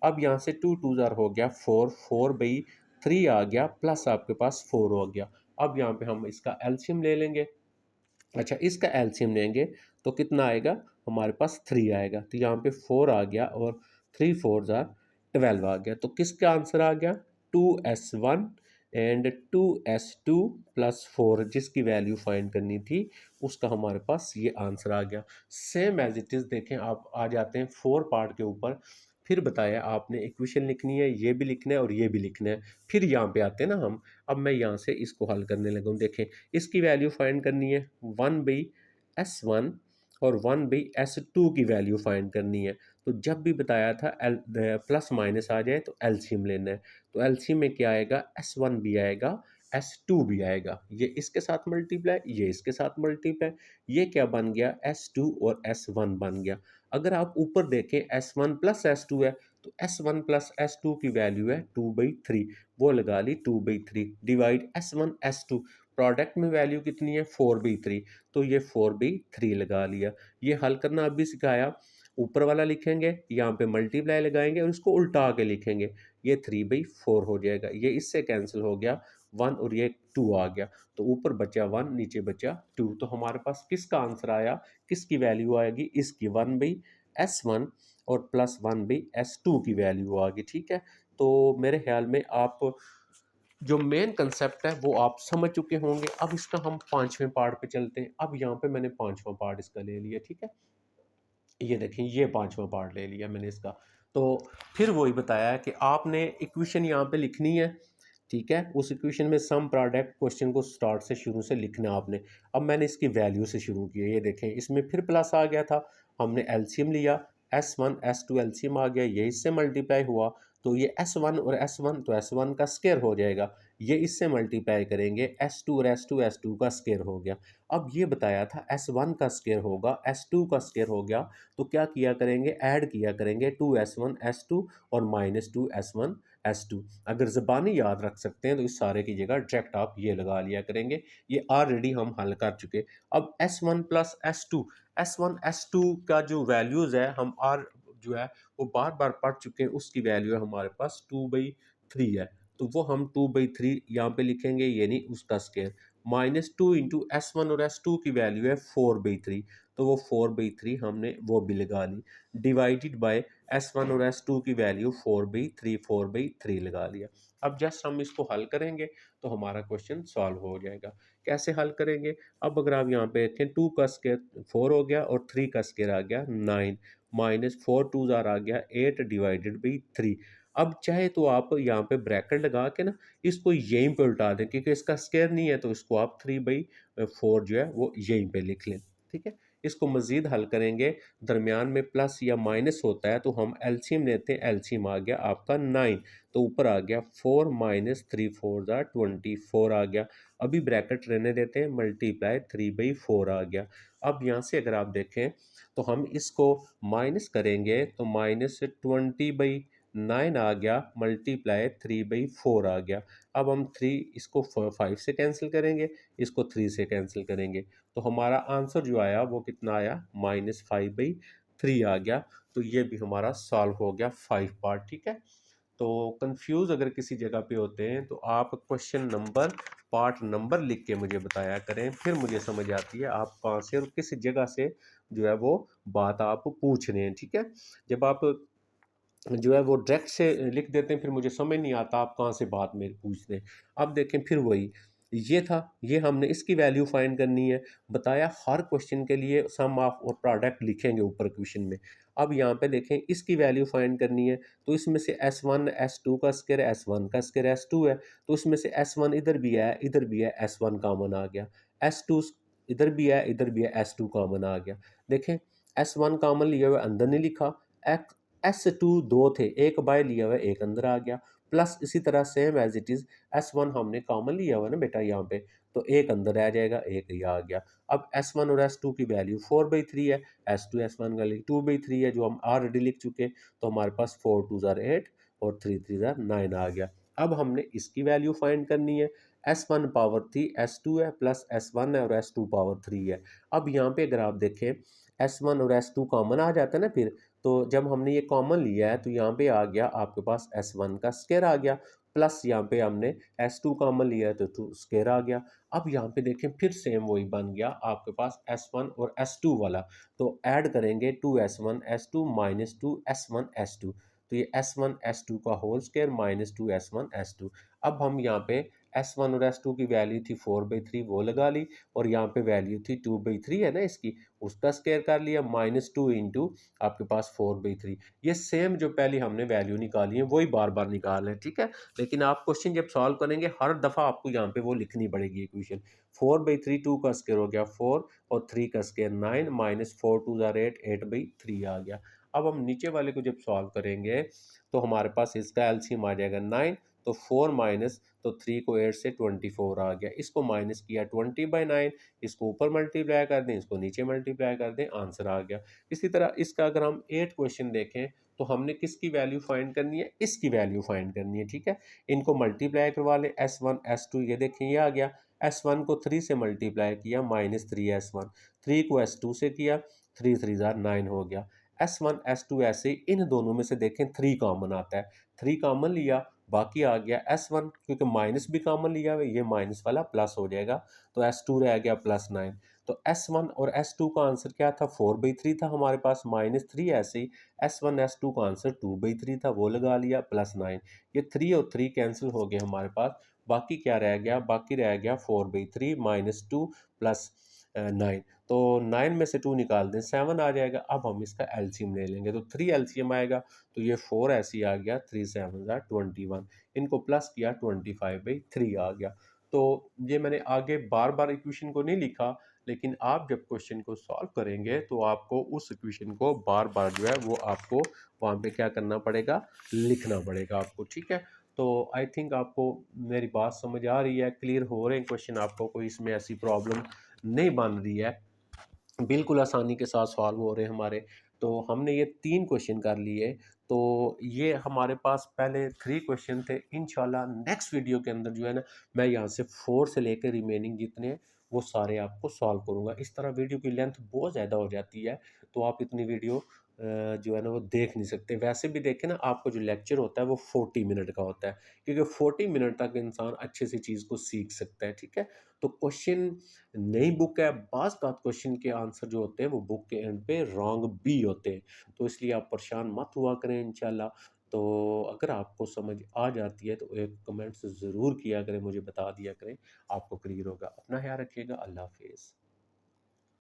अब यहाँ से 2 2 जार हो गया 4, 4/3 आ गया, प्लस आपके पास 4 हो गया। अब यहाँ पे हम इसका एलसीएम ले लेंगे। अच्छा, इसका एलसीएम लेंगे तो कितना आएगा, हमारे पास 3 आएगा, तो यहाँ पे 4 आ गया और 3 4 जार 12 आ गया। तो किसका आंसर आ गया, 2s1 एंड 2s2 प्लस 4, जिसकी वैल्यू फाइंड करनी थी उसका हमारे पास ये आंसर आ गया। सेम एज इट इज़ देखें, आप आ जाते हैं 4 पार्ट के ऊपर। फिर बताया आपने इक्वेशन लिखनी है, ये भी लिखना है और ये भी लिखना है। फिर यहाँ पे आते हैं ना हम, अब मैं यहाँ से इसको हल करने लगा हूँ। देखें इसकी वैल्यू फाइंड करनी है, 1/s1 और 1/s2 की वैल्यू फाइंड करनी है। तो जब भी बताया था एल प्लस माइनस आ जाए तो एलसीएम लेना है। तो एलसीएम में क्या आएगा, s1 भी आएगा, s2 भी आएगा, ये इसके साथ मल्टीप्लाई, ये इसके साथ मल्टीप्लाई, ये क्या बन गया, s2 और s1 बन गया। अगर आप ऊपर देखें s1 प्लस s2 है, तो s1 प्लस s2 की वैल्यू है 2/3, वो लगा ली 2/3 डिवाइड s1 s2, प्रोडक्ट में वैल्यू कितनी है 4/3, तो ये 4/3 लगा लिया। ये हल करना अभी सिखाया, ऊपर वाला लिखेंगे, यहाँ पे मल्टीप्लाई लगाएंगे और इसको उल्टा के लिखेंगे, ये 3/4 हो जाएगा, ये इससे कैंसिल हो गया 1 और ये 2 आ गया, तो ऊपर बचा 1 नीचे बचा 2। तो हमारे पास किसका आंसर आया, किसकी वैल्यू आएगी, इसकी 1/s1 और प्लस 1/s2 की वैल्यू आ गई, ठीक है। तो मेरे ख्याल में आप जो मेन कंसेप्ट है वो आप समझ चुके होंगे। अब इसका हम पांचवें पार्ट पे चलते हैं। अब यहाँ पे मैंने पांचवा पार्ट इसका ले लिया, ठीक है, ये देखें ये पांचवा पार्ट ले लिया मैंने इसका। तो फिर वही बताया कि आपने इक्वेशन यहाँ पे लिखनी है, ठीक है, उस इक्वेशन में सम प्रोडक्ट क्वेश्चन को स्टार्ट से शुरू से लिखना है आपने। अब मैंने इसकी वैल्यू से शुरू किया, ये देखें इसमें फिर प्लस आ गया था, हमने एलसीएम लिया, s1 s2 एलसीएम आ गया, ये इससे मल्टीप्लाई हुआ, तो ये s1 और s1 तो s1 का स्क्वायर हो जाएगा, ये इससे मल्टीप्लाई करेंगे s2 और s2 का स्क्वायर हो गया। अब ये बताया था s1 का स्क्वायर होगा, s2 का स्क्वायर हो गया, तो क्या किया करेंगे, ऐड किया करेंगे 2s1 s2 और -2s1 s2। अगर ज़बानी याद रख सकते हैं तो इस सारे की जगह डायरेक्ट आप ये लगा लिया करेंगे, ये ऑलरेडी हम हल कर चुके। अब s1 प्लस s1 s2 का जो वैल्यूज़ है हम आर जो है वो बार बार पढ़ चुके हैं, उसकी वैल्यू है हमारे पास 2/3 है, तो वो हम 2/3 यहाँ पे लिखेंगे, यानी उसका स्क्वायर, -2 इंटू s1 और s2 की वैल्यू है 4/3, तो वो 4/3 हमने वो भी लगा ली, डिवाइडेड बाय s1 और s2 की वैल्यू 4/3 लगा लिया। अब जस्ट हम इसको हल करेंगे तो हमारा क्वेश्चन सॉल्व हो जाएगा। कैसे हल करेंगे, अब अगर आप यहाँ पे देखें 2 का स्क्वायर 4 हो गया और 3 का स्क्वायर आ गया 9, -4 2 ज़ार आ गया 8 डिवाइडेड बाई 3। अब चाहे तो आप यहाँ पे ब्रैकेट लगा के ना इसको यहीं पे उल्टा दें, क्योंकि इसका स्क्वायर नहीं है, तो इसको आप 3/4 जो है वो यहीं पे लिख लें, ठीक है। इसको मज़ीद हल करेंगे, दरमियान में प्लस या माइनस होता है तो हम एलसीएम लेते हैं, एलसीएम आ गया आपका 9, तो ऊपर आ गया 4 -3 4 ज़ार 24 आ गया। अभी ब्रैकेट रहने देते हैं, मल्टीप्लाई 3/4 आ गया। अब यहाँ से अगर आप देखें तो हम इसको माइनस करेंगे तो -20 9 आ गया मल्टीप्लाई 3/4 आ गया। अब हम 3 इसको 5 से कैंसिल करेंगे, इसको 3 से कैंसिल करेंगे, तो हमारा आंसर जो आया वो कितना आया, -5/3 आ गया। तो ये भी हमारा सॉल्व हो गया 5 पार्ट, ठीक है। तो कंफ्यूज अगर किसी जगह पे होते हैं तो आप क्वेश्चन नंबर, पार्ट नंबर लिख के मुझे बताया करें, फिर मुझे समझ आती है आप कहाँ से और किस जगह से जो है वो बात आप पूछ रहे हैं, ठीक है। जब आप जो है वो डायरेक्ट से लिख देते हैं, फिर मुझे समझ नहीं आता आप कहाँ से बात मेरी पूछ रहे हैं। अब देखें फिर वही, ये था, ये हमने इसकी वैल्यू फाइंड करनी है। बताया हर क्वेश्चन के लिए सम ऑफ और प्रोडक्ट लिखेंगे ऊपर क्वेश्चन में। अब यहाँ पे देखें इसकी वैल्यू फाइंड करनी है, तो इसमें से S1 S2 का स्क्वायर, S1 का स्क्वायर S2 है, तो इसमें से S1 इधर भी है, इधर भी है, S1 कॉमन आ गया, S2 इधर भी है, इधर भी है, S2 कॉमन आ गया। देखें S1 कॉमन लिया हुआ अंदर नहीं लिखा, S2 दो थे, एक बाय लिया हुआ एक अंदर आ गया, प्लस इसी तरह same as it is S1 हमने कॉमन लिया हुआ ना बेटा यहाँ पे, तो एक अंदर आ जाएगा, एक ये आ गया। अब S1 और S2 की वैल्यू 4/3 है, S2 S1 का 2/3 है जो हम ऑलरेडी लिख चुके, तो हमारे पास 4 2 जार 8 और 3 3 जार 9 आ गया। अब हमने इसकी वैल्यू फाइंड करनी है, S1 पावर 3 S2 है, प्लस S1 है और S2 पावर 3 है। अब यहाँ पे अगर आप देखें S1 और S2 कॉमन आ जाता है ना, फिर तो जब हमने ये कॉमन लिया है तो यहाँ पे आ गया आपके पास S1 का स्क्वायर आ गया, प्लस यहाँ पे हमने S2 कॉमन लिया है तो 2 स्क्वायर आ गया। अब यहाँ पे देखें फिर सेम वही बन गया आपके पास S1 और S2 वाला, तो ऐड करेंगे 2S1 S2 minus 2S1 S2, तो ये S1 S2 का whole square minus 2S1 S2। अब हम यहाँ पे S1 और S2 की वैल्यू थी 4/3 वो लगा ली, और यहाँ पे वैल्यू थी 2/3 है ना इसकी, उसका स्क्वायर कर लिया, -2 इंटू आपके पास 4/3। ये सेम जो पहले हमने वैल्यू निकाली है वही बार बार निकाल है, ठीक है। लेकिन आप क्वेश्चन जब सॉल्व करेंगे हर दफ़ा आपको यहाँ पे वो लिखनी पड़ेगी इक्वेशन। 4/3 2 का स्क्वायर हो गया 4 और 3 का स्क्वायर 9 माइनस 4 2 ज़ार 8 8/3 आ गया। अब हम नीचे वाले को जब सॉल्व करेंगे तो हमारे पास इसका एलसीएम आ जाएगा 9, तो 4 माइनस, तो 3 को 8 से 24 आ गया, इसको माइनस किया 20/9, इसको ऊपर मल्टीप्लाई कर दें, इसको नीचे मल्टीप्लाई कर दें, आंसर आ गया। इसी तरह इसका अगर हम 8 क्वेश्चन देखें तो हमने किसकी वैल्यू फाइंड करनी है, इसकी वैल्यू फाइंड करनी है, ठीक है। इनको मल्टीप्लाई करवा लें, S1 S2, ये देखें ये आ गया, S1 को 3 से मल्टीप्लाई किया -3S1, 3 को S2 से किया, 3 3 ज़ार 9 हो गया। S1 S2 ऐसे ही इन दोनों में से देखें 3 कॉमन आता है, 3 कॉमन लिया, बाकी आ गया S1, क्योंकि माइनस भी कॉमन लिया हुआ, ये माइनस वाला प्लस हो जाएगा, तो S2 रह गया +9। तो S1 और S2 का आंसर क्या था, 4/3 था हमारे पास, -3 ऐसे ही S1 S2 का आंसर 2/3 था, वो लगा लिया, +9। ये 3 और 3 कैंसिल हो गए हमारे पास, बाकी क्या रह गया, बाकी रह गया 4/3 -2 प्लस 9, तो 9 में से 2 निकाल दें 7 आ जाएगा। अब हम इसका एलसीएम ले लेंगे, तो 3 एलसीएम आएगा, तो ये 4 ऐसे ही आ गया, 3 7 ज़ा 21, इनको प्लस किया 25/3 आ गया। तो ये मैंने आगे बार बार इक्वेशन को नहीं लिखा, लेकिन आप जब क्वेश्चन को सॉल्व करेंगे तो आपको उस इक्वेशन को बार बार जो है वो आपको वहाँ पे क्या करना पड़ेगा, लिखना पड़ेगा आपको, ठीक है। तो आई थिंक आपको मेरी बात समझ आ रही है, क्लियर हो रहे हैं क्वेश्चन, आपको कोई इसमें ऐसी प्रॉब्लम नहीं बन रही है, बिल्कुल आसानी के साथ सॉल्व हो रहे हैं हमारे। तो हमने ये 3 क्वेश्चन कर लिए, तो ये हमारे पास पहले 3 क्वेश्चन थे। इंशाल्लाह नेक्स्ट वीडियो के अंदर जो है ना, मैं यहाँ से 4 से लेकर रिमेनिंग जितने हैं वो सारे आपको सॉल्व करूँगा। इस तरह वीडियो की लेंथ बहुत ज़्यादा हो जाती है, तो आप इतनी वीडियो जो है ना वो देख नहीं सकते। वैसे भी देखें ना, आपको जो लेक्चर होता है वो 40 मिनट का होता है, क्योंकि 40 मिनट तक इंसान अच्छे से चीज़ को सीख सकता है, ठीक है। तो क्वेश्चन नई बुक है, बाज़ बात क्वेश्चन के आंसर जो होते हैं वो बुक के एंड पे रॉन्ग भी होते हैं, तो इसलिए आप परेशान मत हुआ करें इंशाल्लाह। तो अगर आपको समझ आ जाती है तो एक कमेंट्स ज़रूर किया करें, मुझे बता दिया करें, आपको क्लियर होगा। अपना ख्याल रखिएगा, अल्लाह हाफ़िज़।